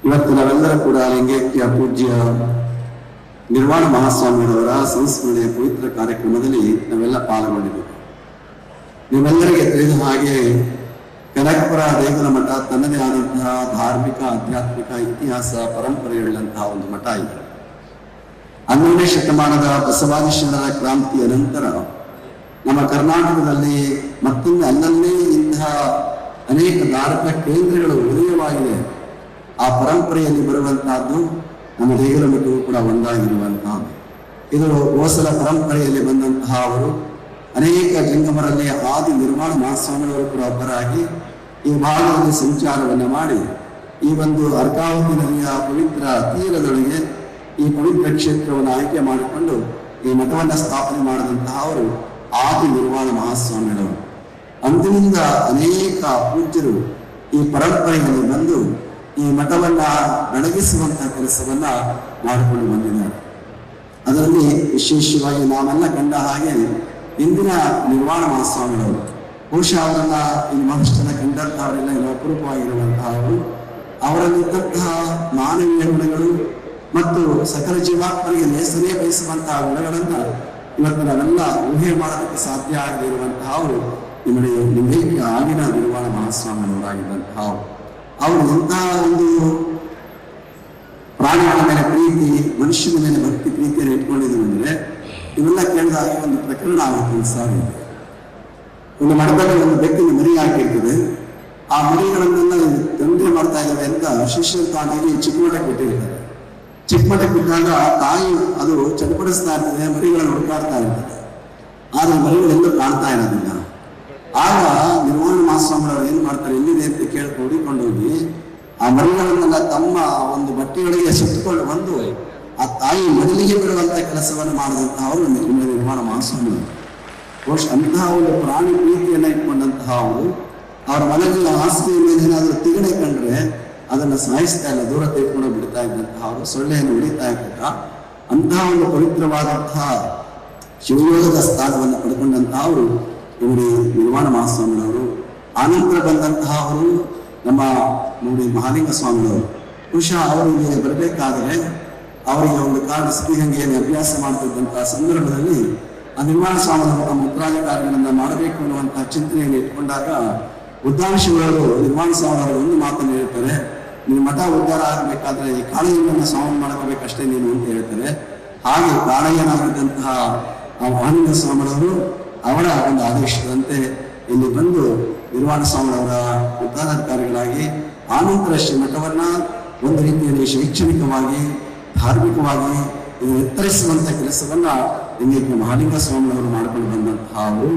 ಇವತ್ತು ನಾವೆಲ್ಲರೂ ಕೂಡ ಲಿಂಗೈಕ್ಯ ಪೂಜ್ಯ ನಿರ್ವಾಣ ಮಹಾಸ್ವಾಮಿಯವರ ಸಂಸ್ಮರಣೆಯ ಪವಿತ್ರ ಕಾರ್ಯಕ್ರಮದಲ್ಲಿ ನಾವೆಲ್ಲ ಪಾಲ್ಗೊಂಡಿದ್ದೇವೆ. ನಿಮ್ಮೆಲ್ಲರಿಗೆ ತಿಳಿದ ಹಾಗೆ ಕನಕಪುರ ದೇಗುಲ ಮಠ ತನ್ನದೇ ಆದಂತಹ ಧಾರ್ಮಿಕ, ಆಧ್ಯಾತ್ಮಿಕ, ಇತಿಹಾಸ, ಪರಂಪರೆಯುಳ್ಳಂತಹ ಒಂದು ಮಠ ಇದೆ. 11ನೇ ಶತಮಾನದ ಬಸವಾದಿಶರಣರ ಕ್ರಾಂತಿಯ ನಂತರ ನಮ್ಮ ಕರ್ನಾಟಕದಲ್ಲಿ ಮತ್ತೊಂದು ಅಲ್ಲಲ್ಲೇ ಇಂತಹ ಅನೇಕ ಧಾರ್ಮಿಕ ಕೇಂದ್ರಗಳು ಉದಯವಾಗಿದೆ. ಆ ಪರಂಪರೆಯಲ್ಲಿ ಬರುವಂತಹದ್ದು ನಮ್ಮ ದೇಗುಲ ಮಠವು ಕೂಡ ಒಂದಾಗಿರುವಂತಹದ್ದು. ಇದು ಹೋಸಲ ಪರಂಪರೆಯಲ್ಲಿ ಬಂದಂತಹ ಅವರು ಅನೇಕ ಜಂಗಮರಲ್ಲಿ ಆದಿ ನಿರ್ವಾಣ ಮಹಾಸ್ವಾಮಿಯವರು ಕೂಡ ಒಬ್ಬರಾಗಿ ಈ ಭಾಗದಲ್ಲಿ ಸಂಚಾರವನ್ನು ಮಾಡಿ ಈ ಒಂದು ಅರ್ಕಾವತಿ ನದಿಯ ಪವಿತ್ರ ತೀರದೊಳಗೆ ಈ ಪವಿತ್ರ ಕ್ಷೇತ್ರವನ್ನು ಆಯ್ಕೆ ಮಾಡಿಕೊಂಡು ಈ ಮಠವನ್ನು ಸ್ಥಾಪನೆ ಮಾಡಿದಂತಹ ಅವರು ಆದಿ ನಿರ್ವಾಣ ಮಹಾಸ್ವಾಮಿಗಳವರು. ಅಂದಿನಿಂದ ಅನೇಕ ಪೂಜ್ಯರು ಈ ಪರಂಪರೆಯಲ್ಲಿ ಬಂದು ಈ ಮಠವನ್ನ ಬೆಳಗಿಸುವಂತಹ ಕೆಲಸವನ್ನ ಮಾಡಿಕೊಂಡು ಬಂದಿದ್ದಾರೆ. ಅದರಲ್ಲಿ ವಿಶೇಷವಾಗಿ ನಾವೆಲ್ಲ ಕಂಡ ಹಾಗೆ ಇಂದಿನ ನಿರ್ವಾಣ ಮಹಾಸ್ವಾಮಿಗಳು ಬಹುಶಃ ಅವರನ್ನ ಈ ಮನುಷ್ಯನ ಕಂಡಂತಹವರೆಲ್ಲ ಇಲ್ಲಿ ಅಪರೂಪವಾಗಿರುವಂತಹ ಅವರು, ಅವರಲ್ಲಿದ್ದಂತಹ ಮಾನವೀಯ ಗುಣಗಳು ಮತ್ತು ಸಕಲ ಜೀವಾತ್ಮರಿಗೆ ನೇಸರೇ ಬಯಸುವಂತಹ ಗುಣಗಳನ್ನ ಇವತ್ತು ನಾವೆಲ್ಲ ಊಹೆ ಮಾಡೋದಕ್ಕೆ ಸಾಧ್ಯ ಆಗದೇ ಇರುವಂತಹ ಅವರು ನಿಮಗೆ ಲಿಂಗೈಕ್ಯ ಆಗಿನ ನಿರ್ವಾಣ ಮಹಾಸ್ವಾಮಿಯವರಾಗಿದ್ದಂತಹ ಅವರು ಎಂತಹ ಒಂದು ಪ್ರಾಣಿಗಳ ಮೇಲೆ ಪ್ರೀತಿ, ಮನುಷ್ಯನ ಮೇಲೆ ಭಕ್ತಿ ಪ್ರೀತಿಯನ್ನು ಇಟ್ಕೊಂಡಿದ್ರು ಅಂದ್ರೆ ಇವೆಲ್ಲ ಕೇಳಿದಾಗ ಒಂದು ಪ್ರಕರಣ ಆಗುತ್ತೆ. ಸಾರಿ, ಒಂದು ಮಠದಲ್ಲಿ ಒಂದು ಬೆಕ್ಕಿನ ಮರಿ ಹಾಕಿರ್ತದೆ. ಆ ಮರಿಗಳನ್ನೆಲ್ಲ ತೊಂದರೆ ಮಾಡ್ತಾ ಇದ್ದಾವೆ ಅಂತ ಶಿಷ್ಯರ ತಾಂಡಿಗೆ ಚಿಕ್ಕ ಮಠಕ್ಕೆ ಬಿಟ್ಟಿರ್ತಾರೆ. ಚಿಕ್ಕ ಮಠಕ್ಕೆ ಬಿಟ್ಟಾಗ ತಾಯಿ ಅದು ಚಟಪಡಿಸ್ತಾ ಇರ್ತದೆ, ಮರಿಗಳನ್ನು ಹುಡುಕಾಡ್ತಾ ಇರ್ತದೆ. ಆದ್ರೆ ಮರಿಗಳೆಲ್ಲೂ ಕಾಣ್ತಾ ಇರೋದಿಲ್ಲ. ಆಗ ನಿರ್ವಾಣ ಮಹಾಸ್ವಾಮಿಗಳು ಏನ್ ಮಾಡ್ತಾರೆ, ಎಲ್ಲಿದೆ ಅಂತ ಕೇಳ್ಕೊಂಡು ಹುಡುಕೊಂಡು ಹೋಗಿ ಆ ಮರಿಗಳನ್ನೆಲ್ಲ ತಮ್ಮ ಒಂದು ಬಟ್ಟೆಯೊಳಗೆ ಸುತ್ತಕೊಂಡು ಬಂದು ಆ ತಾಯಿ ಮಡಿಲಿಗೆ ಬಿಡುವಂತ ಕೆಲಸವನ್ನು ಮಾಡಿದಂತಹ ಅವರು ನಿರ್ವಾಣ ಮಹಾಸ್ವಾಮಿಗಳು. ಬಹುಶಃ ಅಂತಹ ಒಂದು ಪ್ರಾಣಿ ಪ್ರೀತಿಯನ್ನ ಇಟ್ಕೊಂಡಂತಹ ಅವರು ಅವರ ಮನೆಯಲ್ಲಿ ಆಸ್ತಿಯ ಮೇಲೆ ಏನಾದರೂ ತಿಗಣೆ ಕಂಡ್ರೆ ಅದನ್ನ ಸಾಯಿಸ್ತಾ ಇಲ್ಲ, ದೂರ ತೆಗೆದುಕೊಂಡು ಬಿಡ್ತಾ ಇದ್ದಂತಹ ಅವರು, ಸೊಳ್ಳೆಯನ್ನು ಹೊಡಿತಾ ಇದ್ದ ಅಂತಹ ಒಂದು ಪವಿತ್ರವಾದಂತಹ ಶಿವಯೋಗದ ಸ್ಥಾನವನ್ನು ಪಡ್ಕೊಂಡಂತಹ ಅವರು ನೋಡಿ ನಿರ್ವಾಣ ಮಹಾಸ್ವಾಮಿಗಳವರು. ಆನಂತರ ಬಂದಂತಹ ಅವರು ನಮ್ಮ ನೋಡಿ ಮಹಾಲಿಂಗ ಸ್ವಾಮಿಗಳವರು. ಬಹುಶಃ ಅವರಿಗೆ ಬರಬೇಕಾದ್ರೆ ಅವರಿಗೆ ಒಂದು ಕಾರಣ ಶ್ರೀಗಂಗೆಯಲ್ಲಿ ಅಭ್ಯಾಸ ಮಾಡ್ತಿದ್ದಂತಹ ಸಂದರ್ಭದಲ್ಲಿ ಆ ನಿರ್ವಾಣ ಸ್ವಾಮಿಗಳ ಮುದ್ರಾಧಿಕಾರಿಗಳನ್ನ ಮಾಡಬೇಕು ಅನ್ನುವಂತಹ ಚಿಂತನೆಯನ್ನು ಇಟ್ಕೊಂಡಾಗ ಉದ್ದಾಂಶಗಳು ನಿರ್ವಾಣ ಸ್ವಾಮಿಗಳು ಒಂದು ಮಾತನ್ನು ಹೇಳ್ತಾರೆ, ನೀವು ಮಠ ಉದ್ಧಾರ ಆಗಬೇಕಾದ್ರೆ ಈ ಕಾಳೆಯನ್ನ ಸ್ವಾಮಿ ಮಾಡ್ಕೋಬೇಕಷ್ಟೇ ನೀನು ಅಂತ ಹೇಳ್ತಾರೆ. ಹಾಗೆ ಕಾಳೆಯನಾಗಿದ್ದಂತಹ ಆ ಮಹಾಲಿಂಗ ಸ್ವಾಮಿಗಳವರು ಅವರ ಒಂದು ಆದೇಶದಂತೆ ಇಲ್ಲಿ ಬಂದು ನಿರ್ವಾಣ ಸ್ವಾಮಿಯವರ ಉದ್ಧಾರಾಧಿಕಾರಿಗಳಾಗಿ ಆನಂತರ ಶ್ರೀ ಮಠವನ್ನ ಒಂದು ರೀತಿಯಲ್ಲಿ ಶೈಕ್ಷಣಿಕವಾಗಿ, ಧಾರ್ಮಿಕವಾಗಿ ಎತ್ತರಿಸುವಂತ ಕೆಲಸವನ್ನ ಲಿಂಗೈಕ್ಯ ಮಹಾಲಿಂಗ ಸ್ವಾಮಿಯವರು ಮಾಡಿಕೊಂಡು ಬಂದಂತಹ ಅವರು,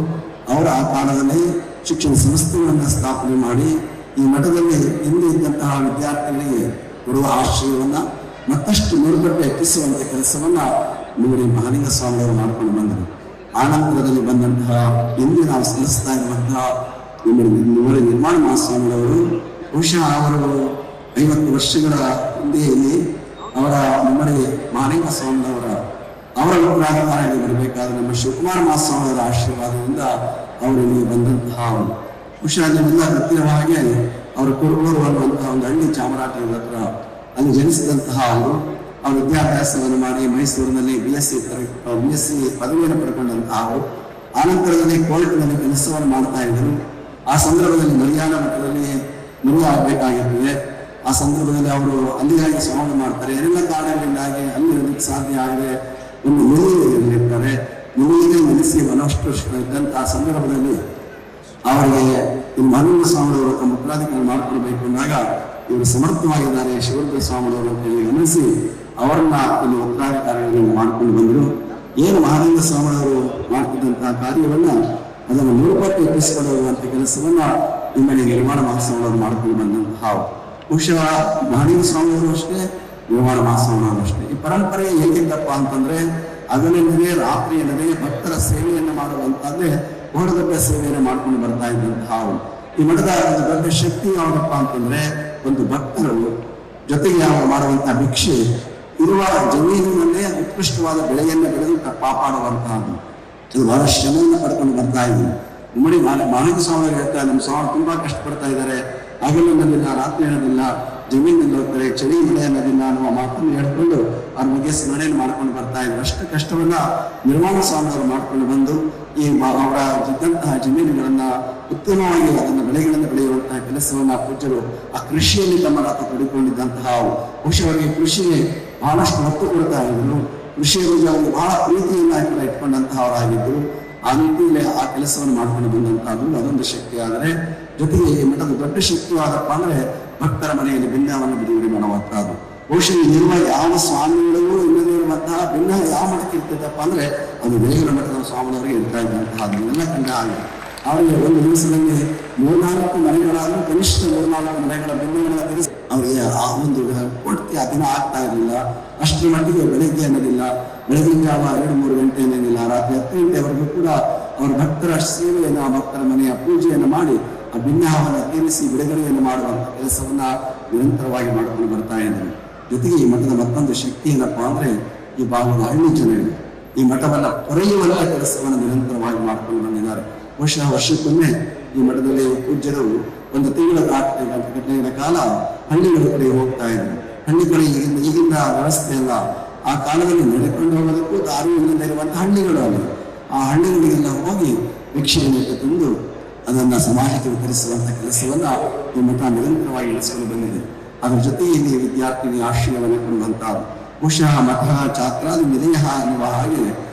ಅವರ ಆ ಕಾಲದಲ್ಲಿ ಶಿಕ್ಷಣ ಸಂಸ್ಥೆಗಳನ್ನ ಸ್ಥಾಪನೆ ಮಾಡಿ ಈ ಮಠದಲ್ಲಿ ಹಿಂದೆ ಇದ್ದಂತಹ ವಿದ್ಯಾರ್ಥಿಗಳಿಗೆ ಕೊಡುವ ಆಶ್ರಯವನ್ನ ಮತ್ತಷ್ಟು ಮೇಲ್ಪಟ್ಟು ಹೆಚ್ಚಿಸುವಂತ ಕೆಲಸವನ್ನ ನೋಡಿ ಮಹಾಲಿಂಗ ಸ್ವಾಮಿಯವರು ಮಾಡಿಕೊಂಡು ಬಂದರು. ಆನಂತರದಲ್ಲಿ ಬಂದಂತಹ ಇಂದು ನಾವು ಸಲ್ಲಿಸ್ತಾ ಇರುವಂತಹ ನಿರ್ವಾಣ ಮಹಾಸ್ವಾಮಿಗಳವರು ಬಹುಶಃ ಅವರು 50 ವರ್ಷಗಳ ಹಿಂದೆಯಲ್ಲಿ ಅವರ ನಮ್ಮಡಿ ಮಹಾಲಿಂಗ ಸ್ವಾಮಿಯವರ ಅವರ ಉತ್ತರಾಧಿಕಾರಿಯಲ್ಲಿ ಬರಬೇಕಾದ್ರೆ ನಮ್ಮ ಶಿವಕುಮಾರ ಮಹಾಸ್ವಾಮಿಯವರ ಆಶೀರ್ವಾದದಿಂದ ಅವರಿಗೆ ಬಂದಂತಹ ಅವರು. ಬಹುಶಃ ನಿಮ್ಮೆಲ್ಲ ಗೊತ್ತಿರುವ ಹಾಗೆ ಅವರು ಕುರುಬೂರು ಅನ್ನುವಂತಹ ಒಂದು ಹಳ್ಳಿ ಚಾಮರಾಜನಗರ ಹತ್ರ ಅಲ್ಲಿ ಜನಿಸಿದಂತಹ ಅವರು ವಿದ್ಯಾಭ್ಯಾಸವನ್ನು ಮಾಡಿ ಮೈಸೂರಿನಲ್ಲಿ BSc ಪದವಿಯನ್ನು ಪಡ್ಕೊಂಡಂತಹ ಅವರು ಆನಂತರದಲ್ಲಿ ಕೋರ್ಟ್ನಲ್ಲಿ ಕೆಲಸವನ್ನು ಮಾಡ್ತಾ ಇದ್ದರು. ಆ ಸಂದರ್ಭದಲ್ಲಿ ಮರ್ಯಾದ ಮಟ್ಟದಲ್ಲಿ ಮದುವೆ ಆಗಬೇಕಾಗಿರ್ತದೆ. ಆ ಸಂದರ್ಭದಲ್ಲಿ ಅವರು ಅಲ್ಲಿಗಾಗಿ ಸ್ವಾಮಿ ಮಾಡ್ತಾರೆ. ಎಲ್ಲ ಕಾರಣಗಳಿಂದಾಗಿ ಅಲ್ಲಿ ಇರಲಿಕ್ಕೆ ಸಾಧ್ಯ ಆಗದೆ ಒಂದು ನಿಲ್ಲಿರ್ತಾರೆ. ನಿಲ್ಲಿಗೆ ನಿಲ್ಲಿಸಿ ಮನಷ್ಟು ಇದ್ದಂತಹ ಸಂದರ್ಭದಲ್ಲಿ ಅವರಿಗೆ ಈ ಮಹಾಲಿಂಗ ಸ್ವಾಮಿಯವರು ಮುಖ್ಯಾಧಿಕಾರಿ ಮಾಡಿಕೊಡ್ಬೇಕು ಅಂದಾಗ ಇವರು ಸಮರ್ಥವಾಗಿದ್ದಾರೆ ಶಿವರುದ್ರ ಸ್ವಾಮಿಯವರು ಅಂತ ಹೇಳಿ ಗಮನಿಸಿ ಅವರನ್ನ ಇಲ್ಲಿ ಉತ್ತರಾಧಿಕಾರಿಗಳನ್ನು ಮಾಡ್ಕೊಂಡು ಬಂದರು. ಏನು ಮಹಾಲಿಂಗ ಸ್ವಾಮಿಯವರು ಮಾಡ್ತಿದ್ದಂತಹ ಕಾರ್ಯವನ್ನ ಅದನ್ನು ಮೂರುಪಟ್ಟು ಎಪ್ಪಿಸಿಕೊಂಡು ಹೋಗುವಂತ ಕೆಲಸವನ್ನ ನಿಮ್ಮಲ್ಲಿ ನಿರ್ವಾಣ ಮಹಾಸ್ವಾಮಿಯವರು ಮಾಡ್ಕೊಂಡು ಬಂದಂತಹ ಬಹುಶಃ ಮಹಾಲಿಂಗ ಸ್ವಾಮಿಯವರು ಅಷ್ಟೇ, ನಿರ್ವಾಣ ಮಹಾಸ್ವಾಮಿಯವರು ಅಷ್ಟೇ. ಈ ಪರಂಪರೆ ಹೇಗಿದ್ದಪ್ಪ ಅಂತಂದ್ರೆ ಹಗಲಿನದೇ ರಾತ್ರಿಯಲ್ಲದೆ ಭಕ್ತರ ಸೇವೆಯನ್ನು ಮಾಡುವಂತಾದ್ರೆ ಬಹಳ ದೊಡ್ಡ ಸೇವೆಯನ್ನು ಮಾಡ್ಕೊಂಡು ಬರ್ತಾ ಇದ್ದಂತಹ ಈ ಮಠದ ಒಂದು ದೊಡ್ಡ ಶಕ್ತಿ ಯಾವ್ದಪ್ಪ ಅಂತಂದ್ರೆ ಒಂದು ಭಕ್ತರು ಜೊತೆಗೆ ಅವರು ಮಾಡುವಂತಹ ಭಿಕ್ಷೆ ಇರುವ ಜಮೀನಿನಲ್ಲೇ ಉತ್ಕೃಷ್ಟವಾದ ಬೆಳೆಯನ್ನು ಬೆಳೆದು ಕಾಪಾಡುವಂತಹದ್ದು. ಇದು ಬಹಳ ಶ್ರಮೆಯನ್ನು ಪಡ್ಕೊಂಡು ಬರ್ತಾ ಇದ್ದೀವಿ. ನೋಡಿ ಮಹಾಲಿಂಗ ಸ್ವಾಮಿ ಹೇಳ್ತಾರೆ, ನಮ್ಮ ಸ್ವಾಮಿ ತುಂಬಾ ಕಷ್ಟಪಡ್ತಾ ಇದ್ದಾರೆ, ಹಗಲು ಅನ್ನೋದಿಲ್ಲ, ರಾತ್ರಿ ಅನ್ನೋದಿಲ್ಲ, ಜಮೀನಲ್ಲಿ ಹೋಗ್ತಾರೆ, ಚಳಿ ಮಳೆ ಅನ್ನೋದಿಲ್ಲ ಅನ್ನುವ ಮಾತನ್ನು ಹೇಳ್ಕೊಂಡು ಅವ್ರ ಬಗ್ಗೆ ಸ್ಮರಣೆಯನ್ನು ಮಾಡ್ಕೊಂಡು ಬರ್ತಾ ಇದ್ರು. ಅಷ್ಟು ಕಷ್ಟವನ್ನ ನಿರ್ಮಾಣ ಸ್ವಾಮಿಯವರು ಮಾಡ್ಕೊಂಡು ಬಂದು ಈ ಅವರ ಇದ್ದಂತಹ ಜಮೀನುಗಳನ್ನ ಉತ್ತಮವಾಗಿ ಅದನ್ನ ಬೆಳೆಗಳನ್ನು ಬೆಳೆಯುವಂತಹ ಕೆಲಸವನ್ನ ಪೂಜ್ಯರು ಆ ಕೃಷಿಯಲ್ಲಿ ತಮ್ಮ ರಾತ ತೊಡಿಕೊಂಡಿದ್ದಂತಹ ಬಹುಶಃ ಅವರಿಗೆ ಕೃಷಿಗೆ ಬಹಳಷ್ಟು ಒತ್ತು ಕೊಡ್ತಾ ಇದ್ರು. ಕೃಷಿಯ ಬಗ್ಗೆ ಅವರು ಬಹಳ ಪ್ರೀತಿಯನ್ನ ಕೂಡ ಇಟ್ಕೊಂಡಂತಹವರಾಗಿದ್ದರು. ಆ ನಿಟ್ಟಿನಲ್ಲಿ ಆ ಕೆಲಸವನ್ನು ಮಾಡ್ಕೊಂಡು ಬಂದಂತಹದ್ದು ಅದೊಂದು ಶಕ್ತಿ. ಆದರೆ ಜೊತೆಗೆ ಈ ಮಠದ ದೊಡ್ಡ ಶಕ್ತಿಯಾದಪ್ಪ ಅಂದ್ರೆ ಭಕ್ತರ ಮನೆಯಲ್ಲಿ ಭಿನ್ನವನ್ನು ಬಿಡುಗಡೆ ಮಾಡುವಂತಹದ್ದು. ಬಹುಶಃ ಇಲ್ಲಿರುವ ಯಾವ ಸ್ವಾಮಿಗಳಿಗೂ ಇಲ್ಲದೇ ಇರುವಂತಹ ಭಿನ್ನ ಯಾವ ಮಠಕ್ಕೆ ಇರ್ತದಪ್ಪ ಅಂದ್ರೆ ಅದು ದೇವರ ಮಠದ ಸ್ವಾಮಿಯವರಿಗೆ ಇರ್ತಾ ಇದ್ದಂತಹದ್ದು ಎಲ್ಲ ಕಂಡ ಆಗಿದೆ. ಅವರಿಗೆ ಒಂದು ದಿವಸದಲ್ಲಿ 3-4 ಮನೆಗಳಾದ್ರೂ ಕನಿಷ್ಠ 3-4 ಮನೆಗಳ ಭಿನ್ನಗಳನ್ನು ತಿಳಿಸಿ ಅವರಿಗೆ ಆ ಒಂದು ಕೊಡ್ತಿ ಅದನ್ನ ಆಗ್ತಾ ಇರಲಿಲ್ಲ. ಅಷ್ಟರ ಮಟ್ಟಿಗೆ ಬೆಳಗ್ಗೆ ಅನ್ನೋದಿಲ್ಲ, ಬೆಳಗಿನ ಜಾವ 2-3 ಗಂಟೆ ಅನ್ನೋದಿಲ್ಲ, ರಾತ್ರಿ 10 ಗಂಟೆವರೆಗೂ ಕೂಡ ಅವರ ಭಕ್ತರ ಸೇವೆಯನ್ನು, ಆ ಭಕ್ತರ ಮನೆಯ ಪೂಜೆಯನ್ನು ಮಾಡಿ ಆ ಭಿನ್ನವನ್ನು ತೀರಿಸಿ ಬಿಡುಗಡೆಯನ್ನು ಮಾಡುವಂತ ಕೆಲಸವನ್ನ ನಿರಂತರವಾಗಿ ಮಾಡಿಕೊಂಡು ಬರ್ತಾ ಇದ್ರು. ಜೊತೆಗೆ ಈ ಮಠದ ಮತ್ತೊಂದು ಶಕ್ತಿ ಏನಪ್ಪಾ ಅಂದ್ರೆ ಈ ಭಾಗದ ಹಳ್ಳಿ ಜನರು ಈ ಮಠವನ್ನ ತೊರೆಯುವಂತ ಕೆಲಸವನ್ನು ನಿರಂತರವಾಗಿ ಮಾಡ್ಕೊಂಡು ಬಂದಿದ್ದಾರೆ. ಬಹುಶಃ ವರ್ಷಕ್ಕೊಮ್ಮೆ ಈ ಮಠದಲ್ಲಿ ಪೂಜ್ಯರು ಒಂದು ತಿಂಗಳ ಗಂಟೆಗಳ ಕಾಲ ಹಳ್ಳಿಗಳ ಕಡೆ ಹೋಗ್ತಾ ಇದ್ರು. ಹಳ್ಳಿ ಕಡೆ ಈಗಿನ ವ್ಯವಸ್ಥೆ ಅಲ್ಲ, ಆ ಕಾಲದಲ್ಲಿ ನಡೆಕೊಂಡು ಹೋಗೋದಕ್ಕೂ ದಾರಿ ಇಲ್ಲದೆ ಇರುವಂತಹ ಹಳ್ಳಿಗಳು ಅಲ್ಲಿ. ಆ ಹಳ್ಳಿಗಳಿಗೆಲ್ಲ ಹೋಗಿ ಭಿಕ್ಷೆಯನ್ನು ತಂದು ಅದನ್ನ ಸಮಾಜಕ್ಕೆ ವಿತರಿಸುವಂತ ಕೆಲಸವನ್ನ ಈ ಮಠ ನಿರಂತರವಾಗಿ ನಡೆಸಿಕೊಂಡು ಬಂದಿದೆ. ಅದರ ಜೊತೆಗೆ ಇಲ್ಲಿ ವಿದ್ಯಾರ್ಥಿನಿ ಆಶ್ರಯವನ್ನು ಕೊಡುವಂತಹ ಬಹುಶಃ ಮಠ ಛಾತ್ರಾದಿ ನಿಲಯ ಎನ್ನುವ ಹಾಗೆ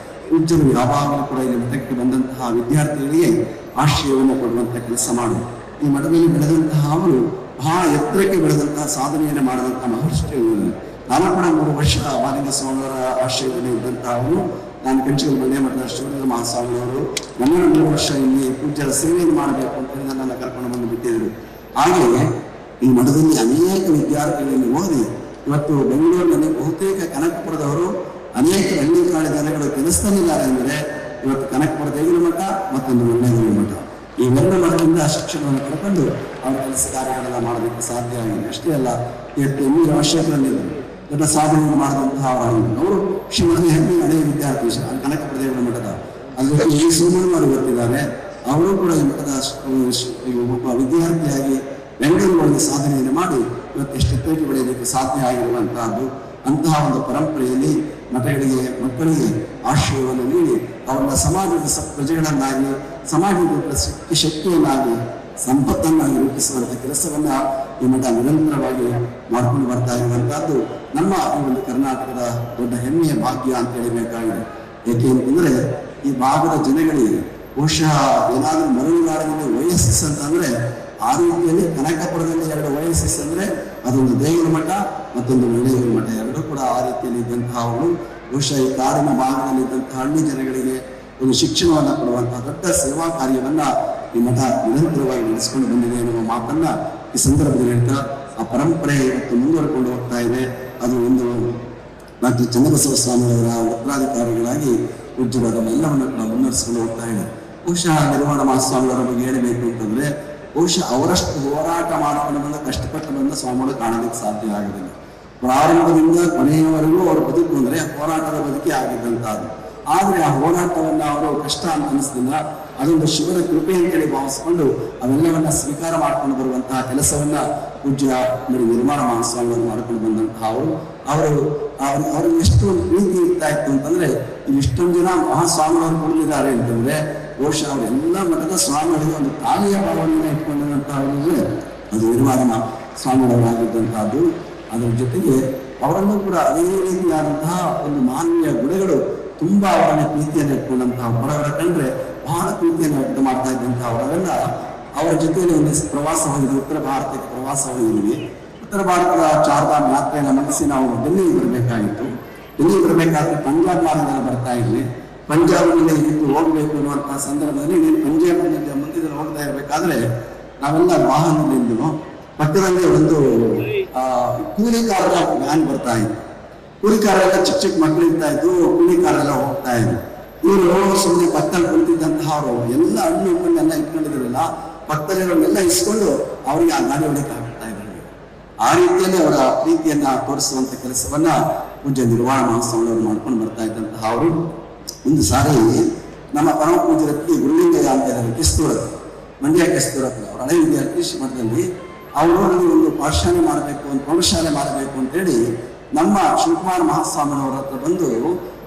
ಪೂಜ್ಯರು ಯಾವಾಗಲೂ ಕೂಡ ಇಲ್ಲಿ ಮಠಕ್ಕೆ ಬಂದಂತಹ ವಿದ್ಯಾರ್ಥಿಗಳಿಗೆ ಆಶ್ರಯವನ್ನು ಕೊಡುವಂತಹ ಕೆಲಸ ಮಾಡಿ ಈ ಮಠದಲ್ಲಿ ಬೆಳೆದಂತಹ ಅವರು ಬಹಳ ಎತ್ತರಕ್ಕೆ ಬೆಳೆದಂತಹ ಸಾಧನೆಯನ್ನು ಮಾಡಿದಂತಹ ಮಹರ್ಷಿಗಳು. ನಾನು ಕೂಡ 3 ವರ್ಷ ಮಾಲಿಂಗ ಸ್ವಾಮಿಯವರ ಆಶ್ರಯದಲ್ಲಿ ಇದ್ದಂತಹ ಅವರು, ನಾನು ಕಂಚಿಗಲ್ ಮಂಡ್ಯ ಮಠದ ಶಿವಲಿಂಗ ಮಹಾಸ್ವಾಮಿಯವರು ನನ್ನನ್ನು 3 ವರ್ಷ ಇಲ್ಲಿ ಪೂಜ್ಯರ ಸೇವೆಯನ್ನು ಮಾಡಬೇಕು ಅಂತ ಹೇಳಿ ನನ್ನನ್ನು ಕರ್ಕೊಂಡು ಬಂದು ಬಿಟ್ಟಿದ್ದರು. ಹಾಗೆಯೇ ಈ ಮಠದಲ್ಲಿ ಅನೇಕ ವಿದ್ಯಾರ್ಥಿಗಳಲ್ಲಿ ಓದಿ ಇವತ್ತು ಬೆಂಗಳೂರಿನಲ್ಲಿ ಬಹುತೇಕ ಕನಕಪುರದವರು ಅನೇಕ ಹಳ್ಳಿಗಾಡಿ ಜನಗಳು ಕೆಲಸದಲ್ಲಿದ್ದಾರೆ ಅಂದರೆ ಇವತ್ತು ಕನಕಪುರ ದೇಗುಲ ಮಠ ಮತ್ತೊಂದು ಒಳ್ಳೆಯ ಮಠ, ಈ 2 ಮಠದಿಂದ ಶಿಕ್ಷಣವನ್ನು ಪಡ್ಕೊಂಡು ಅವರ ಕೆಲಸ ಕಾರ್ಯಗಳೆಲ್ಲ ಮಾಡೋದಕ್ಕೆ ಸಾಧ್ಯ ಆಗಿದೆ. ಅಷ್ಟೇ ಅಲ್ಲ, ಇವತ್ತು 3 ವರ್ಷಗಳಲ್ಲಿ ದೊಡ್ಡ ಸಾಧನೆಯನ್ನು ಮಾಡಿದಂತಹ ಅವರು ಶ್ರೀಮಠದ ಹೆಮ್ಮೆ ಹಳೆಯ ವಿದ್ಯಾರ್ಥಿ ಕನಕಪುರ ದೇಗುಲ ಮಠದ ಅಲ್ಲಿ ಈ ಸೋಮಣ್ಣವರು ಬರ್ತಿದ್ದಾರೆ. ಅವರು ಕೂಡ ಈ ಮಠದ ಒಬ್ಬ ವಿದ್ಯಾರ್ಥಿಯಾಗಿ ಬೆಂಗಳೂರಿನಲ್ಲಿ ಸಾಧನೆಯನ್ನು ಮಾಡಿ ಇವತ್ತು ಎಷ್ಟೆತ್ತರಕ್ಕೆ ಬೆಳೆಯಲಿಕ್ಕೆ ಸಾಧ್ಯ ಆಗಿರುವಂತಹದ್ದು. ಅಂತಹ ಒಂದು ಪರಂಪರೆಯಲ್ಲಿ ಮಠಗಳಿಗೆ ಮಕ್ಕಳಿಗೆ ಆಶ್ರಯವನ್ನು ನೀಡಿ ಅವರ ಸಮಾಜದ ಪ್ರಜೆಗಳನ್ನಾಗಿ ಸಮಾಜದ ಶಕ್ತಿಯನ್ನಾಗಿ ಸಂಪತ್ತನ್ನಾಗಿ ರೂಪಿಸುವಂತ ಕೆಲಸವನ್ನ ಈ ಮಠ ನಿರಂತರವಾಗಿ ಮಾಡಿಕೊಂಡು ಬರ್ತಾ ಇರುವಂತಹದ್ದು ನಮ್ಮ ಈ ಒಂದು ಕರ್ನಾಟಕದ ದೊಡ್ಡ ಹೆಮ್ಮೆಯ ಭಾಗ್ಯ ಅಂತ ಹೇಳಬೇಕಾಗಿದೆ. ಏಕೆ ಅಂತಂದ್ರೆ ಈ ಭಾಗದ ಜನಗಳಿಗೆ ಬಹುಶಃ ಏನಾದ್ರೂ ಮರಳುಗಾರದಲ್ಲಿ OSS ಅಂತಂದ್ರೆ ಆ ರೀತಿಯಲ್ಲಿ ಕನಕಪುರದಲ್ಲಿ 2 OSS ಅಂದ್ರೆ ಅದೊಂದು ದೇಗುಲ ಮಠ ಮತ್ತೊಂದು ಒಳ್ಳೆಯ ಮಠ, 2 ಕೂಡ ಆ ರೀತಿಯಲ್ಲಿ ಇದ್ದಂತಹ ಅವರು ಬಹುಶಃ ಈ ಕಾಡಿನ ಭಾಗದಲ್ಲಿ ಇದ್ದಂತಹ ಹಳ್ಳಿ ಜನಗಳಿಗೆ ಒಂದು ಶಿಕ್ಷಣವನ್ನ ಕೊಡುವಂತಹ ದೊಡ್ಡ ಸೇವಾ ಕಾರ್ಯವನ್ನ ಈ ಮಠ ನಿರಂತರವಾಗಿ ನಡೆಸಿಕೊಂಡು ಬಂದಿದೆ ಎನ್ನುವ ಮಾತನ್ನ ಈ ಸಂದರ್ಭದಲ್ಲಿ ಹೇಳ್ತಾ ಆ ಪರಂಪರೆ ಇವತ್ತು ಮುಂದುವರೆಕೊಂಡು ಹೋಗ್ತಾ ಇದೆ. ಅದು ಒಂದು ಡಾಕ್ಟರ್ ಚನ್ನಬಸವ ಸ್ವಾಮಿಯವರ ಉತ್ತರಾಧಿಕಾರಿಗಳಾಗಿ ಪೂಜ್ಯರು ಅದನ್ನೆಲ್ಲವನ್ನು ಕೂಡ ಮುನ್ನಡೆಸಿಕೊಂಡು ಹೋಗ್ತಾ ಇದೆ. ಬಹುಶಃ ನಿರ್ವಾಣ ಮಹಾಸ್ವಾಮಿಯವರ ಬಗ್ಗೆ ಹೇಳಬೇಕು ಅಂತಂದ್ರೆ ಬಹುಶಃ ಅವರಷ್ಟು ಹೋರಾಟ ಮಾಡಿಕೊಂಡು ಬಂದ ಕಷ್ಟಪಟ್ಟು ಬಂದ ಸ್ವಾಮಿಗಳು ಕಾಣೋದಕ್ಕೆ ಸಾಧ್ಯ ಆಗುದಿಲ್ಲ. ಪ್ರಾರಂಭದಿಂದ ಕೊನೆಯವರೆಗೂ ಅವರು ಬದುಕು ಅಂದ್ರೆ ಹೋರಾಟದ ಬದುಕೇ ಆಗಿದ್ದಂತಹದ್ದು. ಆದ್ರೆ ಆ ಹೋರಾಟವನ್ನ ಅವರು ಕಷ್ಟ ಅಂತ ಅನಿಸ್ತಿಲ್ಲ, ಅದೊಂದು ಶಿವನ ಕೃಪೆ ಅಂತೇಳಿ ಭಾವಿಸ್ಕೊಂಡು ಅವೆಲ್ಲವನ್ನ ಸ್ವೀಕಾರ ಮಾಡ್ಕೊಂಡು ಬರುವಂತಹ ಕೆಲಸವನ್ನ ಪೂಜ್ಯ ನಿರ್ಮಾಣ ಮಹಾಸ್ವಾಮಿಯವರು ಮಾಡ್ಕೊಂಡು ಬಂದಂತಹ ಅವರು ಅವ್ರಿಗೆ ಎಷ್ಟು ಒಂದು ಪ್ರೀತಿ ಇರ್ತಾ ಇತ್ತು ಅಂತಂದ್ರೆ ಇಲ್ಲಿ ಇಷ್ಟೊಂದು ಜನ ಮಹಾಸ್ವಾಮಿಯವರು ಕೊಡಲಿದ್ದಾರೆ ಅಂತಂದ್ರೆ ಬಹುಶಃ ಅವರೆಲ್ಲ ಮಠದ ಸ್ವಾಮಿಗಳಿಗೆ ಒಂದು ತಾಯಿಯ ಭಾವನೆಯನ್ನು ಇಟ್ಕೊಂಡಿರುವಂತಹವರಿಗೆ ಅದು ನಿರ್ಮಾಣ ಸ್ವಾಮಿಗಳವರಾಗಿದ್ದಂತಹದ್ದು. ಅದರ ಜೊತೆಗೆ ಅವರನ್ನು ಕೂಡ ಅದೇ ರೀತಿಯಾದಂತಹ ಒಂದು ಮಾನವೀಯ ಗುಣಗಳು ತುಂಬಾ ಅವರನ್ನ ಪ್ರೀತಿಯನ್ನು ಇಟ್ಕೊಂಡಂತಹ ಬಡವರ ಕಂಡ್ರೆ ಬಹಳ ಪ್ರೀತಿಯನ್ನು ವ್ಯಕ್ತ ಮಾಡ್ತಾ ಇದ್ದಂತಹ ಅವರೆಲ್ಲ ಅವರ ಜೊತೆಯಲ್ಲಿ ಒಂದು ಪ್ರವಾಸ ಹೋಗಿದ್ವಿ, ಉತ್ತರ ಭಾರತಕ್ಕೆ ಪ್ರವಾಸ ಹೋಗಿದ್ವಿ. ಉತ್ತರ ಭಾರತದ ಚಾರ್ಧಾಮ್ ಯಾತ್ರೆಯನ್ನು ಮುಗಿಸಿ ನಾವು ಡೆಲ್ಲಿಗೆ ಬರಬೇಕಾಗಿತ್ತು. ಡೆಲ್ಲಿಗೆ ಬರಬೇಕಾದ್ರೆ ಪಂಜಾಬ್ ಮಾರ್ಗದಲ್ಲಿ ಬರ್ತಾ ಇದ್ವಿ. ಪಂಜಾಬ್ನಲ್ಲಿ ಇದ್ದು ಹೋಗ್ಬೇಕು ಅನ್ನುವಂತಹ ಸಂದರ್ಭದಲ್ಲಿ ಪಂಜಾಬ್ನಲ್ಲಿ ಮುಂದಿನ ಹೋಗ್ತಾ ಇರ್ಬೇಕಾದ್ರೆ ನಾವೆಲ್ಲ ವಾಹನದಿಂದ ಪಕ್ಕದಲ್ಲಿ ಒಂದು ಕೂಲಿಕಾರರ ವ್ಯಾನ್ ಬರ್ತಾ ಇತ್ತು. ಕೂಲಿಕಾರೆಲ್ಲ ಚಿಕ್ಕ ಚಿಕ್ಕ ಮಕ್ಕಳು ಇರ್ತಾ ಇದ್ದು, ಕೂಲಿಕಾರೆಲ್ಲ ಹೋಗ್ತಾ ಇದ್ರು. ಇವರು ಸುಮ್ಮನೆ ಪಕ್ಕದಲ್ಲಿ ಕುಳಿತಿದ್ದಂತಹ ಅವರು ಎಲ್ಲ ಹಣ್ಣು ಹಣ್ಣೆಲ್ಲ ಇಟ್ಕೊಂಡಿದ್ರಲ್ಲ, ಪಕ್ಕದಲ್ಲಿರೋನ್ನೆಲ್ಲ ಇಸ್ಕೊಂಡು ಅವರಿಗೆ ಆ ಗಾಡಿ ಹೊಡಿಕೆ ಆಗ್ತಾ ಇದ್ರು. ಆ ರೀತಿಯಲ್ಲಿ ಅವರ ಪ್ರೀತಿಯನ್ನ ತೋರಿಸುವಂತ ಕೆಲಸವನ್ನ ಪೂಜ್ಯ ನಿರ್ವಾಣ ಮಹಾಸ್ವಾಮಿಯವರು ಮಾಡ್ಕೊಂಡು ಬರ್ತಾ ಇದ್ದಂತಹ ಅವರು ಒಂದು ಸಾರಿ ನಮ್ಮ ಪರಮ ಪೂಜ್ಯರಕ್ಕೆ ಗುರುಲಿಂಗಯ್ಯ ಅಂತ ಇದ್ದಾರೆ, ಕಿಸ್ತೂರ ಮಂಡ್ಯ ಕಿಸ್ತೂರ ಅವ್ರ ಹಳೆ ವಿದ್ಯಾರ್ಥಿ ಶ್ರೀಮಠದಲ್ಲಿ. ಅವರು ನನಗೆ ಒಂದು ಪಾಠಶಾಲೆ ಮಾಡಬೇಕು, ಒಂದು ಪ್ರೌಢಶಾಲೆ ಮಾಡಬೇಕು ಅಂತೇಳಿ ನಮ್ಮ ಶಿವಕುಮಾರ ಮಹಾಸ್ವಾಮಿನವರ ಹತ್ರ ಬಂದು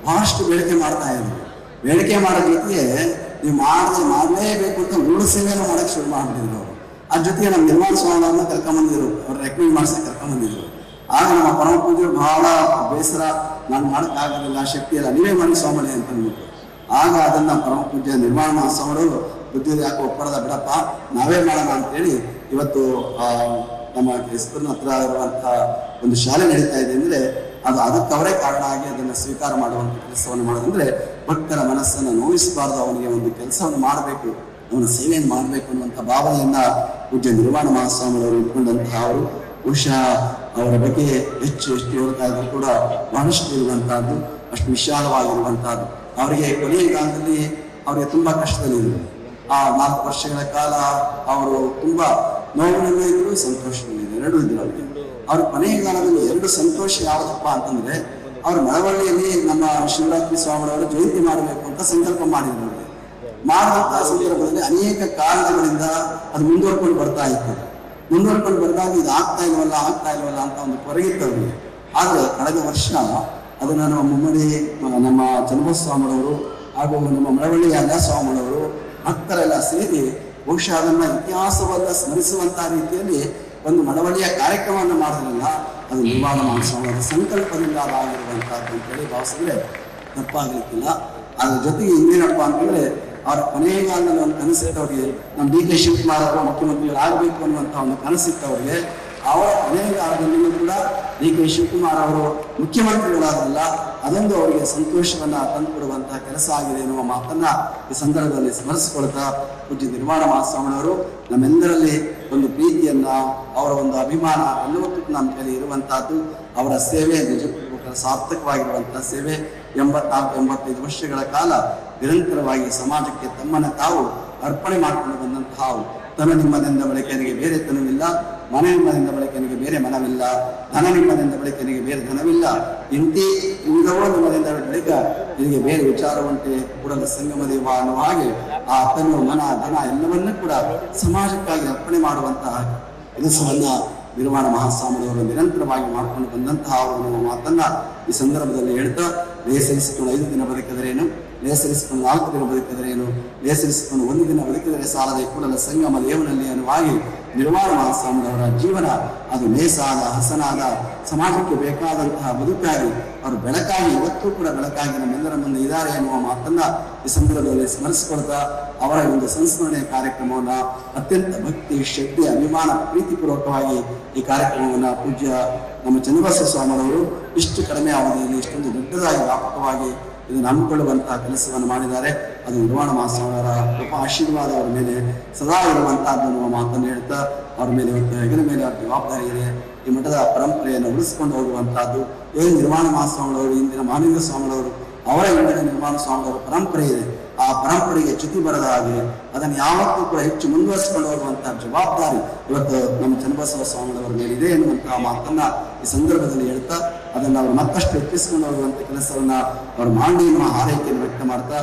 ಬಹಳಷ್ಟು ಬೇಡಿಕೆ ಮಾಡ್ತಾ ಇದ್ರು. ಬೇಡಿಕೆ ಮಾಡೋ ಜೊತೆಗೆ ನೀವು ಮಾಡಲೇಬೇಕು ಅಂತ ಉರುಳು ಸೇವೆಯನ್ನು ಮಾಡಕ್ಕೆ ಶುರು ಮಾಡ್ಬಿಟ್ಟಿದ್ರು ಅವರು. ಅದ್ರ ಜೊತೆಗೆ ನಮ್ಮ ನಿರ್ಮಾಣ ಸ್ವಾಮಿಯವ್ರನ್ನ ಕರ್ಕೊಂಬಂದಿದ್ರು, ಅವ್ರು ರೆಕಮೆಂಡ್ ಮಾಡಿಸಿ ಕರ್ಕೊಂಬಂದಿದ್ರು. ಆಗ ನಮ್ಮ ಪರಮ ಪೂಜ್ಯರು ಬಹಳ ಬೇಸರ, ನಾನು ಮಾಡೋಕ್ಕಾಗಲಿಲ್ಲ, ಶಕ್ತಿ ಇಲ್ಲ, ನೀವೇ ಮಾಡಿ ಸ್ವಾಮಿ ಅಂತ ಅಂದ್ಬಿಟ್ಟು. ಆಗ ಅದನ್ನ ಪರಮ ಪೂಜ್ಯ ನಿರ್ಮಾಣ ಮಹಾಸ್ವಾಮಿಗಳು ಬುದ್ಧಿ ಯಾಕೆ ಒಪ್ಪರದ ಬಿಡಪ್ಪ, ನಾವೇ ಮಾಡೋಣ ಅಂತೇಳಿ ಇವತ್ತು ನಮ್ಮ ಹೆಸರಿನ ಹತ್ರ ಇರುವಂತಹ ಒಂದು ಶಾಲೆ ನಡೀತಾ ಇದೆ ಅಂದ್ರೆ ಅದಕ್ಕೆ ಅವರೇ ಕಾರಣ ಆಗಿ ಅದನ್ನು ಸ್ವೀಕಾರ ಮಾಡುವಂಥ ಕೆಲಸವನ್ನು ಮಾಡೋದಂದ್ರೆ ಭಕ್ತರ ಮನಸ್ಸನ್ನು ನೋಯಿಸಬಾರ್ದು, ಅವನಿಗೆ ಒಂದು ಕೆಲಸವನ್ನು ಮಾಡಬೇಕು, ಅವನ ಸೇವೆಯನ್ನು ಮಾಡಬೇಕು ಅನ್ನುವಂಥ ಭಾವನೆಯನ್ನ ಪೂಜ್ಯ ನಿರ್ವಾಣ ಮಹಾಸ್ವಾಮಿಯವರು ಇಟ್ಕೊಂಡಂತಹ ಅವರು. ಬಹುಶಃ ಅವರ ಬಗ್ಗೆ ಹೆಚ್ಚು ಹೇಳ್ತಾ ಇದ್ರು ಕೂಡ ಬಹಳಷ್ಟು ಇರುವಂತಹದ್ದು, ಅಷ್ಟು ವಿಶಾಲವಾಗಿರುವಂತಹದ್ದು. ಅವರಿಗೆ ಕೊನೆಯ ಕಾಲದಲ್ಲಿ ಅವರಿಗೆ ತುಂಬಾ ಕಷ್ಟದಲ್ಲಿದ್ದರು. ಆ 4 ವರ್ಷಗಳ ಕಾಲ ಅವರು ತುಂಬಾ ನೋವಿನಲ್ಲೂ ಇದ್ರು, ಸಂತೋಷದಲ್ಲೂ ಇದ್ರು, ಎರಡೂ ಇದ್ರು ಅವರಿಗೆ. ಅವ್ರ ಕೊನೆಯ ಕಾಲದಲ್ಲಿ 2 ಸಂತೋಷ ಯಾವುದಪ್ಪ ಅಂತಂದ್ರೆ, ಅವ್ರ ಮಳವಳ್ಳಿಯಲ್ಲಿ ನಮ್ಮ ಶಿವರಾತ್ರಿ ಸ್ವಾಮಿಗಳವರು ಜಯಂತಿ ಮಾಡಬೇಕು ಅಂತ ಸಂಕಲ್ಪ ಮಾಡಿದ್ರು. ಮಾಡುವಂತಹ ಸಂದರ್ಭದಲ್ಲಿ ಅನೇಕ ಕಾರಣಗಳಿಂದ ಅದು ಮುಂದುವರ್ಕೊಂಡು ಬರ್ತಾ ಇತ್ತು. ಮುಂದುವರ್ಕೊಂಡು ಬಂದಾಗ ಇದು ಆಗ್ತಾ ಇಲ್ವಲ್ಲ ಅಂತ ಒಂದು ಕೊರಗಿತ್ತು ಅವರಿಗೆ. ಆದ್ರೆ ಕಳೆದ ವರ್ಷ ಅದನ್ನ ನಮ್ಮ ಮುಮ್ಮಡಿ ನಮ್ಮ ಚನ್ನಬಸಸ್ವಾಮಿಗಳವರು ಹಾಗೂ ನಮ್ಮ ಮಳವಳ್ಳಿಯ ಅಲ್ಲ ಸ್ವಾಮಿಗಳವರು ಭಕ್ತರೆಲ್ಲ ಸೇರಿ ಬಹುಶಃ ಅದನ್ನ ಇತಿಹಾಸವನ್ನ ಸ್ಮರಿಸುವಂತಹ ರೀತಿಯಲ್ಲಿ ಒಂದು ಮಳವಳ್ಳಿಯ ಕಾರ್ಯಕ್ರಮವನ್ನು ಮಾಡಿದ್ರಲ್ಲ, ಅದು ನಿರ್ಮಾಣ ಮಹಾಸ್ವಾಮಿಯವರ ಸಂಕಲ್ಪದಿಂದ ಆಗಿರುವಂತಹದ್ದು ಅಂತೇಳಿ ಭಾವಿಸಿದ್ರೆ ತಪ್ಪಾಗಲಿಕ್ಕಿಲ್ಲ. ಅದ್ರ ಜೊತೆಗೆ ಇನ್ನೇನಪ್ಪ ಅಂತಂದ್ರೆ, ಅವರ ಕೊನೆಗಾಲದಲ್ಲಿ ಒಂದು ಕನಸಿಟ್ಟವ್ರಿಗೆ ನಮ್ಮ ಡಿ.ಕೆ. ಶಿವಕುಮಾರ್ ಅವರು ಮುಖ್ಯಮಂತ್ರಿಗಳಾಗಬೇಕು ಅನ್ನುವಂಥ ಒಂದು ಕನಸಿಟ್ಟವ್ರಿಗೆ, ಅವರ ಕೊನೆಗಾಲದಲ್ಲಿಯೂ ಕೂಡ ಡಿ.ಕೆ. ಶಿವಕುಮಾರ್ ಅವರು ಮುಖ್ಯಮಂತ್ರಿಗಳಾದ್ರಲ್ಲ, ಅದೊಂದು ಅವರಿಗೆ ಸಂತೋಷವನ್ನ ತಂದುಕೊಡುವಂತಹ ಕೆಲಸ ಆಗಿದೆ ಎನ್ನುವ ಮಾತನ್ನ ಈ ಸಂದರ್ಭದಲ್ಲಿ ಸ್ಮರಿಸಿಕೊಳ್ತಾ, ಪೂಜ್ಯ ನಿರ್ಮಾಣ ಮಹಾಸ್ವಾಮಿಯವರು ನಮ್ಮೆಲ್ಲರಲ್ಲಿ ಒಂದು ಪ್ರೀತಿಯನ್ನ, ಅವರ ಒಂದು ಅಭಿಮಾನ ಎಲ್ಲವತ್ತೂ ನಮ್ಮ ಕೈಲಿ ಇರುವಂತಹದ್ದು. ಅವರ ಸೇವೆ ನಿಜಕ್ಕೂ ಸಾರ್ಥಕವಾಗಿರುವಂತಹ ಸೇವೆ. 84-85 ವರ್ಷಗಳ ಕಾಲ ನಿರಂತರವಾಗಿ ಸಮಾಜಕ್ಕೆ ತಮ್ಮನ್ನ ತಾವು ಅರ್ಪಣೆ ಮಾಡಿಕೊಂಡು ಬಂದಂತಹ ತನ ನಿಮ್ಮದಿಂದ ಬಳಕೆಯನಿಗೆ ಬೇರೆ ತನವಿಲ್ಲ, ಮನ ನಿಮ್ಮದಿಂದ ಬಳಕೆಯನಿಗೆ ಬೇರೆ ಮನವಿಲ್ಲ, ಧನ ನಿಮ್ಮದಿಂದ ಬಳಕೆಯನಿಗೆ ಬೇರೆ ಧನವಿಲ್ಲ, ಇಂತಿ ಇಂದವೋ ನಿಮ್ಮದಿಂದ ಬಳಿಕ ನಿನಗೆ ಬೇರೆ ವಿಚಾರ ಉಂಟೆ, ಕೂಡಲ ಸಂಗಮ ದೇವ ಅನ್ನುವ ಹಾಗೆ ಆ ತನು ಮನ ಧನ ಎಲ್ಲವನ್ನೂ ಕೂಡ ಸಮಾಜಕ್ಕಾಗಿ ಅರ್ಪಣೆ ಮಾಡುವಂತಹ ಕೆಲಸವನ್ನ ನಿರ್ಮಾಣ ಮಹಾಸ್ವಾಮಿಯವರು ನಿರಂತರವಾಗಿ ಮಾಡಿಕೊಂಡು ಬಂದಂತಹ ಅವರು ಮಾತನ್ನ ಈ ಸಂದರ್ಭದಲ್ಲಿ ಹೇಳ್ತಾ, ಲೇಸರಿಸಿಕೊಂಡು 5 ದಿನ ಬದುಕಿದರೇನು, ಲೇಸರಿಸಿಕೊಂಡು 4 ದಿನ ಬದುಕಿದರೇನು, ಲೇಸರಿಸಿಕೊಂಡು 1 ದಿನ ಬದುಕಿದರೆ ಸಾಲದೆ ಕೂಡಲ ಸಂಗಮ ದೇವನಲ್ಲಿ ಅನ್ನುವಾಗಿ ನಿರ್ಮಾಣ ಮಹಾಸ್ವಾಮಿಯವರ ಜೀವನ ಅದು ಲೇಸಾದ ಹಸನಾದ ಸಮಾಜಕ್ಕೆ ಬೇಕಾದಂತಹ ಬದುಕಾಗಿ ಅವರು ಬೆಳಕಾಗಿ ಇವತ್ತೂ ಕೂಡ ಬೆಳಕಾಗಿ ನಮ್ಮೆಲ್ಲರ ಮುಂದೆ ಇದ್ದಾರೆ ಎನ್ನುವ ಮಾತನ್ನ ಈ ಸಂದರ್ಭದಲ್ಲಿ ಸ್ಮರಿಸಿಕೊಳ್ತಾ, ಅವರ ಒಂದು ಸಂಸ್ಮರಣೆಯ ಕಾರ್ಯಕ್ರಮವನ್ನ ಅತ್ಯಂತ ಭಕ್ತಿ, ಶ್ರದ್ಧೆ, ಅಭಿಮಾನ, ಪ್ರೀತಿಪೂರ್ವಕವಾಗಿ ಈ ಕಾರ್ಯಕ್ರಮವನ್ನ ಪೂಜ್ಯ ನಮ್ಮ ಚನ್ನಬಸವ ಸ್ವಾಮಿಯವರು ಇಷ್ಟು ಕಡಿಮೆ ಅವಧಿಯಲ್ಲಿ ಇಷ್ಟೊಂದು ದೊಡ್ಡದಾಗಿ ವ್ಯಾಪಕವಾಗಿ ಇದನ್ನು ಹಮ್ಮಿಕೊಳ್ಳುವಂತಹ ಕೆಲಸವನ್ನು ಮಾಡಿದ್ದಾರೆ. ಅದು ನಿರ್ಮಾಣ ಮಹಾಸ್ವಾಮಿಯವರ ಕೃಪಾ ಆಶೀರ್ವಾದ ಅವರ ಮೇಲೆ ಸದಾ ಇರುವಂತಹದ್ದು ಅನ್ನುವ ಮಾತನ್ನು ಹೇಳ್ತಾ, ಅವರ ಮೇಲೆ ಇವತ್ತು ಹೆಗಲ ಮೇಲೆ ಅವರ ಜವಾಬ್ದಾರಿ ಇದೆ. ಈ ಮಠದ ಪರಂಪರೆಯನ್ನು ಉಳಿಸಿಕೊಂಡು ಹೋಗುವಂತಹದ್ದು ಏನು ನಿರ್ಮಾಣ ಮಹಾಸ್ವಾಮಿಗಳವರು, ಇಂದಿನ ಮಹಾಲಿಂಗ ಸ್ವಾಮಿಗಳವರು, ಅವರ ಇಂದಿನ ನಿರ್ಮಾಣ ಸ್ವಾಮಿಯವರ ಪರಂಪರೆ ಇದೆ. ಆ ಪರಂಪರೆಗೆ ಚ್ಯುತಿ ಬರದ ಹಾಗೆ ಅದನ್ನು ಯಾವತ್ತೂ ಕೂಡ ಹೆಚ್ಚು ಮುಂದುವರಿಸಿಕೊಂಡು ಹೋಗುವಂತಹ ಜವಾಬ್ದಾರಿ ಇವತ್ತು ನಮ್ಮ ಚನ್ನಬಸವ ಸ್ವಾಮಿಗಳವರ ಮೇಲೆ ಇದೆ ಎನ್ನುವಂತಹ ಮಾತನ್ನ ಈ ಸಂದರ್ಭದಲ್ಲಿ ಹೇಳ್ತಾ, ಅದನ್ನು ಅವರು ಮತ್ತಷ್ಟು ಹೆಚ್ಚಿಸಿಕೊಂಡು ಹೋಗುವಂತ ಕೆಲಸವನ್ನ ಅವರು ಮಾಡಿ ಎನ್ನುವ ಹಾರೈಕೆಯನ್ನು ವ್ಯಕ್ತ ಮಾಡ್ತಾ,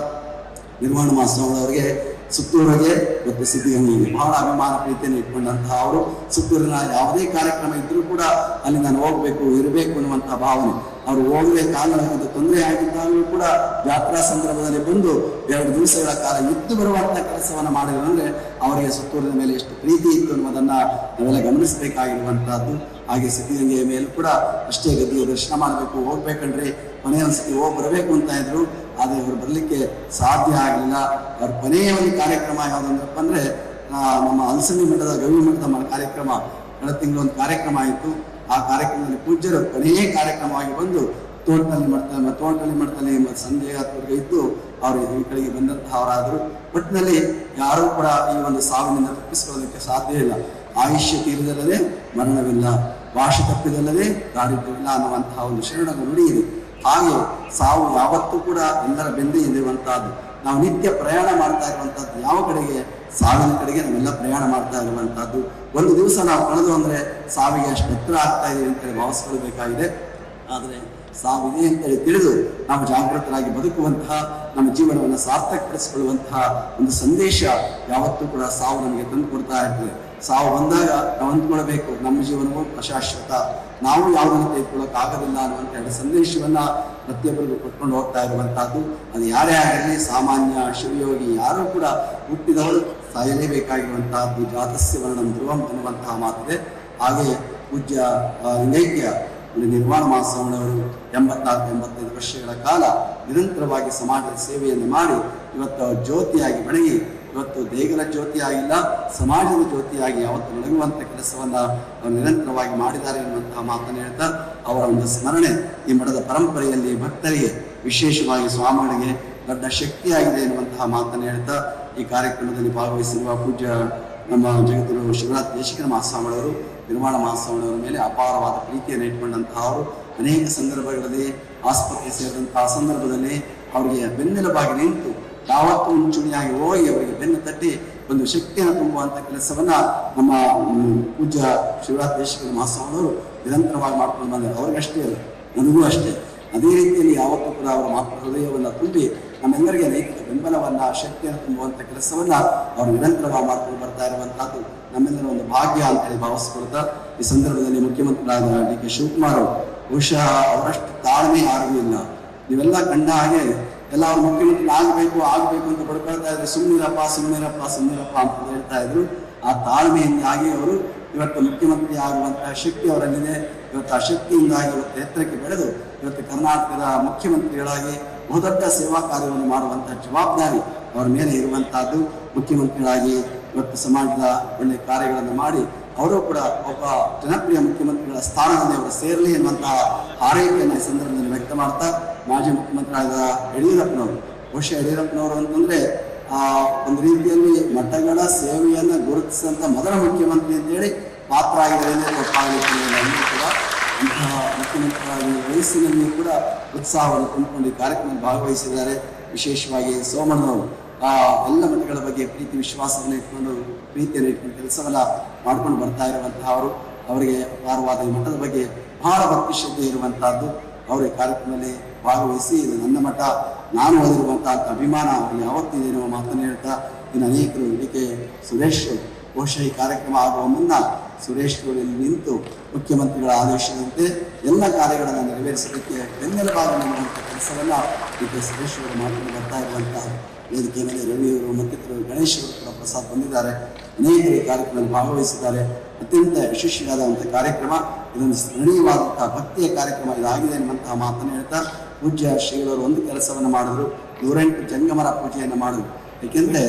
ನಿರ್ಮಾಣ ಮಹಾಸ್ವಾಮಿಗಳವರಿಗೆ ಸುತ್ತೂರಿಗೆ ಮತ್ತು ಸಿದ್ಧಗಂಗೆಗೆ ಬಹಳ ಅಭಿಮಾನ ಪ್ರೀತಿಯನ್ನು ಇಟ್ಕೊಂಡಂತಹ ಅವರು ಸುತ್ತೂರಿನ ಯಾವುದೇ ಕಾರ್ಯಕ್ರಮ ಇದ್ರೂ ಕೂಡ ಅಲ್ಲಿ ನಾನು ಹೋಗ್ಬೇಕು, ಇರಬೇಕು ಅನ್ನುವಂತಹ ಭಾವನೆ. ಅವರು ಹೋಗದೆ ಕಾಲ ತೊಂದರೆ ಆಗಿದ್ದಾಗಲೂ ಕೂಡ ಜಾತ್ರಾ ಸಂದರ್ಭದಲ್ಲಿ ಬಂದು 2 ದಿವಸಗಳ ಕಾಲ ಇದ್ದು ಬರುವಂತಹ ಕೆಲಸವನ್ನ ಮಾಡಿದ್ರು ಅಂದ್ರೆ ಅವರಿಗೆ ಸುತ್ತೂರಿನ ಮೇಲೆ ಎಷ್ಟು ಪ್ರೀತಿ ಇತ್ತು ಅನ್ನೋದನ್ನ ನಾವೆಲ್ಲ ಗಮನಿಸಬೇಕಾಗಿರುವಂತಹದ್ದು. ಹಾಗೆ ಸಿದ್ಧಗಂಗೆಯ ಮೇಲೂ ಕೂಡ ಅಷ್ಟೇ ಗದ್ದಿಯ ದರ್ಶನ ಮಾಡಬೇಕು, ಹೋಗ್ಬೇಕಂದ್ರೆ ಕೊನೆಯ ಒಂದ್ಸತಿ ಹೋಗಿ ಬರಬೇಕು ಅಂತ ಇದ್ರು. ಆದರೆ ಇವರು ಬರಲಿಕ್ಕೆ ಸಾಧ್ಯ ಆಗಲಿಲ್ಲ. ಅವ್ರ ಕೊನೆಯ ಒಂದು ಕಾರ್ಯಕ್ರಮ ಯಾವುದಂದ್ರಪ್ಪ ಅಂದ್ರೆ ನಮ್ಮ ಹಲಸಂಗಿ ಮಠದ ಗವಿ ಮಠದ ಕಾರ್ಯಕ್ರಮ, ಕಳೆದ ತಿಂಗಳು ಒಂದು ಕಾರ್ಯಕ್ರಮ ಆಯಿತು. ಆ ಕಾರ್ಯಕ್ರಮದಲ್ಲಿ ಪೂಜ್ಯರು ಕೊನೆಯ ಕಾರ್ಯಕ್ರಮವಾಗಿ ಬಂದು ತೋಟದಲ್ಲಿ ಮಠದಲ್ಲಿ ಸಂಜೆ ಹತ್ತುವರೆಗೆ ಇದ್ದು ಅವರು ಈ ಕಡೆಗೆ ಬಂದಂತಹ ಅವರಾದರು. ಒಟ್ಟಿನಲ್ಲಿ ಯಾರೂ ಕೂಡ ಈ ಒಂದು ಸಾವಿನಿಂದ ತಪ್ಪಿಸಿಕೊಳ್ಳೋದಕ್ಕೆ ಸಾಧ್ಯ ಇಲ್ಲ. ಆಯುಷ್ಯ ತೀರದಲ್ಲದೆ ಮರಣವಿಲ್ಲ, ಭಾಷೆ ತಪ್ಪಿದಲ್ಲದೆ ದಾರಿದ್ರ್ಯವಿಲ್ಲ ಅನ್ನುವಂತಹ ಒಂದು ಶರಣದ ನುಡಿ ಇದೆ. ಹಾಗೆ ಸಾವು ಯಾವತ್ತೂ ಕೂಡ ಎಲ್ಲರ ಬೆಂದೇ ಇರುವಂತಹದ್ದು. ನಾವು ನಿತ್ಯ ಪ್ರಯಾಣ ಮಾಡ್ತಾ ಇರುವಂತಹದ್ದು ಯಾವ ಕಡೆಗೆ? ಸಾವಿನ ಕಡೆಗೆ ನಾವೆಲ್ಲ ಪ್ರಯಾಣ ಮಾಡ್ತಾ ಇರುವಂತಹದ್ದು. ಒಂದು ದಿವಸ ನಾವು ಕಳೆದು ಅಂದ್ರೆ ಸಾವಿಗೆ ಅಷ್ಟು ಹತ್ರ ಆಗ್ತಾ ಇದೀವಿ ಅಂತೇಳಿ ಭಾವಿಸ್ಕೊಳ್ಬೇಕಾಗಿದೆ. ಆದರೆ ಸಾವಿದೆ ಅಂತೇಳಿ ತಿಳಿದು ನಾವು ಜಾಗೃತರಾಗಿ ಬದುಕುವಂತಹ, ನಮ್ಮ ಜೀವನವನ್ನು ಸಾರ್ಥಕಪಡಿಸಿಕೊಳ್ಳುವಂತಹ ಒಂದು ಸಂದೇಶ ಯಾವತ್ತೂ ಕೂಡ ಸಾವು ನಮಗೆ ತಂದು ಕೊಡ್ತಾ ಇರ್ತದೆ. ಸಾವು ಬಂದಾಗ ನಾವು ಅಂದ್ಕೊಳ್ಬೇಕು ನಮ್ಮ ಜೀವನವು ಅಶಾಶ್ವತ, ನಾವು ಯಾವುದನ್ನು ತೆಗೆದುಕೊಳ್ಳೋಕ್ಕಾಗೋದಿಲ್ಲ ಅನ್ನುವಂಥ ಎರಡು ಸಂದೇಶವನ್ನ ಪ್ರತಿಯೊಬ್ಬರಿಗೂ ಕೊಟ್ಕೊಂಡು ಹೋಗ್ತಾ ಇರುವಂತಹದ್ದು. ಅದು ಯಾರೇ ಆಗಿರಲಿ, ಸಾಮಾನ್ಯ ಶಿವಯೋಗಿ ಯಾರೂ ಕೂಡ ಹುಟ್ಟಿದವರು ಸಾಯಲೇಬೇಕಾಗಿರುವಂತಹದ್ದು. ಜಾತಸ್ಯ ವರ್ಣಂ ಧ್ರುವಂ ಅನ್ನುವಂತಹ ಮಾತಿದೆ. ಹಾಗೆ ಪೂಜ್ಯ ಲಿಂಗೈಕ್ಯ ನಿರ್ವಾಣ ಮಹಾಸ್ವಾಮಿಯವರು 84-85 ವರ್ಷಗಳ ಕಾಲ ನಿರಂತರವಾಗಿ ಸಮಾಜದ ಸೇವೆಯನ್ನು ಮಾಡಿ ಇವತ್ತು ಜ್ಯೋತಿಯಾಗಿ ಬೆಳಗಿ, ಇವತ್ತು ದೇಗಲ ಜ್ಯೋತಿಯಾಗಿಲ್ಲ, ಸಮಾಜದ ಜ್ಯೋತಿಯಾಗಿ ಯಾವತ್ತು ಬೆಳಗುವಂಥ ಕೆಲಸವನ್ನ ಅವರು ನಿರಂತರವಾಗಿ ಮಾಡಿದ್ದಾರೆ ಎನ್ನುವಂತಹ ಮಾತನ್ನು ಹೇಳ್ತಾ, ಅವರ ಒಂದು ಸ್ಮರಣೆ ಈ ಮಠದ ಪರಂಪರೆಯಲ್ಲಿ ಭಕ್ತರಿಗೆ, ವಿಶೇಷವಾಗಿ ಸ್ವಾಮಿಗಳಿಗೆ ದೊಡ್ಡ ಶಕ್ತಿಯಾಗಿದೆ ಎನ್ನುವಂತಹ ಮಾತನ್ನು ಹೇಳ್ತಾ, ಈ ಕಾರ್ಯಕ್ರಮದಲ್ಲಿ ಭಾಗವಹಿಸಿರುವ ಪೂಜ್ಯ ನಮ್ಮ ಜಗದ್ಗುರು ಶಿವರಾಜ್ ದೇಶಿಕರ ಮಹಾಸ್ವಾಮಿಯವರು, ನಿರ್ಮಾಣ ಮಹಾಸ್ವಾಮಿಯವರ ಮೇಲೆ ಅಪಾರವಾದ ಪ್ರೀತಿಯನ್ನು ಇಟ್ಕೊಂಡಂತಹ ಅವರು ಅನೇಕ ಸಂದರ್ಭಗಳಲ್ಲಿ ಆಸ್ಪತ್ರೆ ಸೇರಿದಂತಹ ಸಂದರ್ಭದಲ್ಲಿ ಅವರಿಗೆ ಬೆನ್ನೆಲುಬಾಗಿ ನಿಂತು ಯಾವತ್ತೂ ಮುಂಚೂಣಿಯಾಗಿ ಹೋಗಿ ಅವರಿಗೆ ಬೆನ್ನು ತಟ್ಟಿ ಒಂದು ಶಕ್ತಿಯನ್ನು ತುಂಬುವಂಥ ಕೆಲಸವನ್ನ ನಮ್ಮ ಪೂಜ್ಯ ಶಿವರಾಜ್ ದೇಶಿಕರ ಮಹಾಸ್ವಾಮಿಯವರು ನಿರಂತರವಾಗಿ ಮಾಡ್ಕೊಂಡು ಬಂದರು. ಅವ್ರಿಗಷ್ಟೇ ಅಲ್ಲ, ನನಗೂ ಅಷ್ಟೇ. ಅದೇ ರೀತಿಯಲ್ಲಿ ಯಾವತ್ತೂ ಕೂಡ ಅವರ ಮಾತೃ ಹೃದಯವನ್ನು ತುಂಬಿ ನಮ್ಮೆಲ್ಲರಿಗೆ ನೈತಿಕ ಬೆಂಬಲವನ್ನ, ಶಕ್ತಿಯನ್ನು ತುಂಬುವಂಥ ಕೆಲಸವನ್ನ ಅವರು ನಿರಂತರವಾಗಿ ಮಾಡ್ಕೊಂಡು ಬರ್ತಾ ಇರುವಂತಹದ್ದು ನಮ್ಮೆಲ್ಲರ ಒಂದು ಭಾಗ್ಯ ಅಂತೇಳಿ ಭಾವಿಸ್ಕೊಳ್ತಾ, ಈ ಸಂದರ್ಭದಲ್ಲಿ ಮುಖ್ಯಮಂತ್ರಿಗಳಾದ ಡಿ ಕೆ ಶಿವಕುಮಾರ್ ಬಹುಶಃ ಅವರಷ್ಟು ತಾಳ್ಮೆ ಯಾರಿಗೂ ಇಲ್ಲ. ನೀವೆಲ್ಲ ಕಂಡ ಹಾಗೆ ಎಲ್ಲ ಅವ್ರು ಮುಖ್ಯಮಂತ್ರಿ ಆಗಬೇಕು ಅಂತ ಬಡ್ಕೊಳ್ತಾ ಇದ್ರೆ, ಸುಮ್ಮನಿರಪ್ಪ ಅಂತ ಹೇಳ್ತಾ ಇದ್ರು. ಆ ತಾಳ್ಮೆಯಿಂದಾಗಿ ಅವರು ಇವತ್ತು ಮುಖ್ಯಮಂತ್ರಿ ಆಗುವಂತಹ ಶಕ್ತಿ ಅವರಲ್ಲಿದೆ. ಇವತ್ತು ಆ ಶಕ್ತಿಯಿಂದಾಗಿ ಇವತ್ತು ಎತ್ತರಕ್ಕೆ ಬೆಳೆದು ಇವತ್ತು ಕರ್ನಾಟಕದ ಮುಖ್ಯಮಂತ್ರಿಗಳಾಗಿ ಬಹುದೊಡ್ಡ ಸೇವಾ ಕಾರ್ಯವನ್ನು ಮಾಡುವಂತಹ ಜವಾಬ್ದಾರಿ ಅವರ ಮೇಲೆ ಇರುವಂತಹದ್ದು. ಮುಖ್ಯಮಂತ್ರಿಗಳಾಗಿ ಇವತ್ತು ಸಮಾಜದ ಒಳ್ಳೆಯ ಕಾರ್ಯಗಳನ್ನು ಮಾಡಿ ಅವರು ಕೂಡ ಒಬ್ಬ ಜನಪ್ರಿಯ ಮುಖ್ಯಮಂತ್ರಿಗಳ ಸ್ಥಾನದಲ್ಲಿ ಅವರು ಸೇರಲಿ ಎನ್ನುವಂತಹ ಹಾರೈಕೆಯನ್ನು ಈ ಸಂದರ್ಭದಲ್ಲಿ ವ್ಯಕ್ತ ಮಾಡ್ತಾ, ಮಾಜಿ ಮುಖ್ಯಮಂತ್ರಿಯಾದ ಯಡಿಯೂರಪ್ಪನವರು, ಬಹುಶಃ ಯಡಿಯೂರಪ್ಪನವರು ಅಂತಂದ್ರೆ ಒಂದು ರೀತಿಯಲ್ಲಿ ಮಠಗಳ ಸೇವೆಯನ್ನು ಗುರುತಿಸಿದಂತ ಮೊದಲ ಮುಖ್ಯಮಂತ್ರಿ ಅಂತೇಳಿ ಪಾತ್ರ ಆಗಿದ್ದಾರೆ ತಪ್ಪಾಗಲಿಕ್ಕೆ ಕೂಡ. ಇಂತಹ ಮುಖ್ಯಮಂತ್ರಿಗಳಾಗಿ ವಯಸ್ಸಿನಲ್ಲಿ ಕೂಡ ಉತ್ಸಾಹವನ್ನು ತುಂಬಿಕೊಂಡು ಈ ಕಾರ್ಯಕ್ರಮದಲ್ಲಿ ಭಾಗವಹಿಸಿದ್ದಾರೆ. ವಿಶೇಷವಾಗಿ ಸೋಮಣ್ಣನವರು ಎಲ್ಲ ಮಠಗಳ ಬಗ್ಗೆ ಪ್ರೀತಿ ವಿಶ್ವಾಸವನ್ನು ಇಟ್ಕೊಂಡು, ಪ್ರೀತಿಯನ್ನು ಇಟ್ಕೊಂಡು ಕೆಲಸವನ್ನ ಮಾಡ್ಕೊಂಡು ಬರ್ತಾ ಇರುವಂತಹ ಅವರು, ಅವರಿಗೆ ಅಪಾರವಾದ ಈ ಮಠದ ಬಗ್ಗೆ ಬಹಳ ಭಕ್ತಿ ಶ್ರದ್ಧೆ ಇರುವಂತಹದ್ದು. ಅವರು ಈ ಕಾರ್ಯಕ್ರಮದಲ್ಲಿ ಭಾಗವಹಿಸಿ, ಇದು ನನ್ನ ಮಠ, ನಾನು ಓದಿರುವಂತಹ ಅಭಿಮಾನ ಅವರಿಗೆ ಯಾವತ್ತಿದೆ ಎನ್ನುವ ಮಾತನ್ನು ಹೇಳ್ತಾ, ಇನ್ನು ಅನೇಕರು ಡಿ ಕೆ ಸುರೇಶ್ ಬಹುಶಃ ಈ ಕಾರ್ಯಕ್ರಮ ಆಗುವ ಮುನ್ನ ಸುರೇಶ್ ಇಲ್ಲಿ ನಿಂತು ಮುಖ್ಯಮಂತ್ರಿಗಳ ಆದೇಶದಂತೆ ಎಲ್ಲ ಕಾರ್ಯಗಳನ್ನು ನೆರವೇರಿಸಲಿಕ್ಕೆ ಬೆನ್ನೆಲುಬಾಗಿ ನಿಲ್ಲುವಂಥ ಕೆಲಸವನ್ನ ಡಿ ಕೆ ಸುರೇಶ್ ಅವರು ಮಾಡ್ಕೊಂಡು ಬರ್ತಾ ಇರುವಂತಹ ವೇದಿಕೆ ಮೇಲೆ ರವಿಯವರು ಮತ್ತಿತರರು, ಗಣೇಶ್ ಅವರು ಕೂಡ ಪ್ರಸಾದ್ ಬಂದಿದ್ದಾರೆ. ಅನೇಕರು ಈ ಕಾರ್ಯಕ್ರಮದಲ್ಲಿ ಭಾಗವಹಿಸಿದ್ದಾರೆ. ಅತ್ಯಂತ ಯಶಸ್ವಿಯಾದಂಥ ಕಾರ್ಯಕ್ರಮ, ಇದೊಂದು ಸ್ಮರಣೀಯವಾದಂತಹ ಭಕ್ತಿಯ ಕಾರ್ಯಕ್ರಮ ಇದಾಗಿದೆ ಎನ್ನುವಂತಹ ಮಾತನ್ನು ಹೇಳ್ತಾ, ಪೂಜ್ಯ ಶ್ರೀಗಳವರು ಒಂದು ಕೆಲಸವನ್ನು ಮಾಡಿದ್ರು, 108 ಜಂಗಮರ ಪೂಜೆಯನ್ನು ಮಾಡಿದ್ರು. ಏಕೆಂದರೆ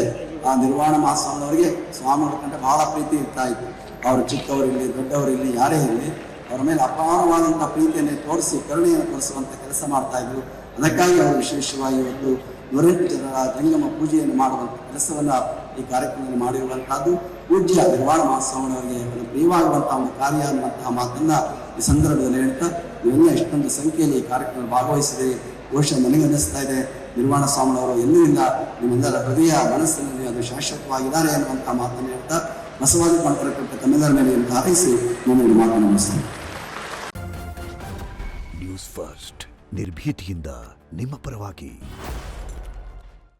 ಆ ನಿರ್ವಾಣ ಮಹಾಸ್ವಾಮಿಯವರಿಗೆ ಸ್ವಾಮಿಗಳ ಕಂಡ ಬಹಳ ಪ್ರೀತಿ ಇರ್ತಾ ಇತ್ತು. ಅವರು ಚಿಕ್ಕವರಿರಲಿ, ದೊಡ್ಡವರಿರಲಿ, ಯಾರೇ ಇರಲಿ ಅವರ ಮೇಲೆ ಅಪಾರವಾದಂಥ ಪ್ರೀತಿಯನ್ನು ತೋರಿಸಿ, ಕರುಣೆಯನ್ನು ತೋರಿಸುವಂಥ ಕೆಲಸ ಮಾಡ್ತಾ ಇದ್ರು. ಅದಕ್ಕಾಗಿ ಅವರು ವಿಶೇಷವಾಗಿ ಇವತ್ತು 108 ಜನರ ಜಂಗಮ ಪೂಜೆಯನ್ನು ಮಾಡುವಂಥ ಕೆಲಸವನ್ನ ಈ ಕಾರ್ಯಕ್ರಮದಲ್ಲಿ ಮಾಡಿರುವಂತಹದ್ದು. ಪೂಜ್ಯ ನಿರ್ವಾಣ ಮಹಾಸ್ವಾಮಿಯವರಿಗೆ ಪ್ರಿಯವಾಗುವಂತಹ ಒಂದು ಕಾರ್ಯ ಅನ್ನುವಂತಹ ಮಾತನ್ನ ಈ ಸಂದರ್ಭದಲ್ಲಿ ಹೇಳ್ತಾ, ನೀವೆಲ್ಲ ಎಷ್ಟೊಂದು ಸಂಖ್ಯೆಯಲ್ಲಿ ಈ ಕಾರ್ಯಕ್ರಮದಲ್ಲಿ ಭಾಗವಹಿಸಿದರೆ ಬಹುಶಃ ನನಗೆ ಅನ್ನಿಸ್ತಾ ಇದೆ, ನಿರ್ವಾಣ ಸ್ವಾಮಿಯವರು ಎಲ್ಲೂ ಇಲ್ಲ, ನಿಮ್ಮೆಲ್ಲರ ಹೃದಯ ಮನಸ್ಸಿನಲ್ಲಿ ಅದು ಶಾಶ್ವತವಾಗಿದ್ದಾರೆ ಅನ್ನುವಂತಹ ಮಾತನ್ನು ಹೇಳ್ತಾ, ಬಸವಾದಿ ಪಂಥರಕ್ಕೆ ತಮ್ಮೆಲ್ಲರ ಮೇಲೆ ಹಾರೈಸಿ ನಾನು ಮಾತನ್ನು ಮುಗಿಸ್ತೇನೆ. ನ್ಯೂಸ್ ಫಸ್ಟ್, ನಿರ್ಭೀತಿಯಿಂದ ನಿಮ್ಮ ಪರವಾಗಿ.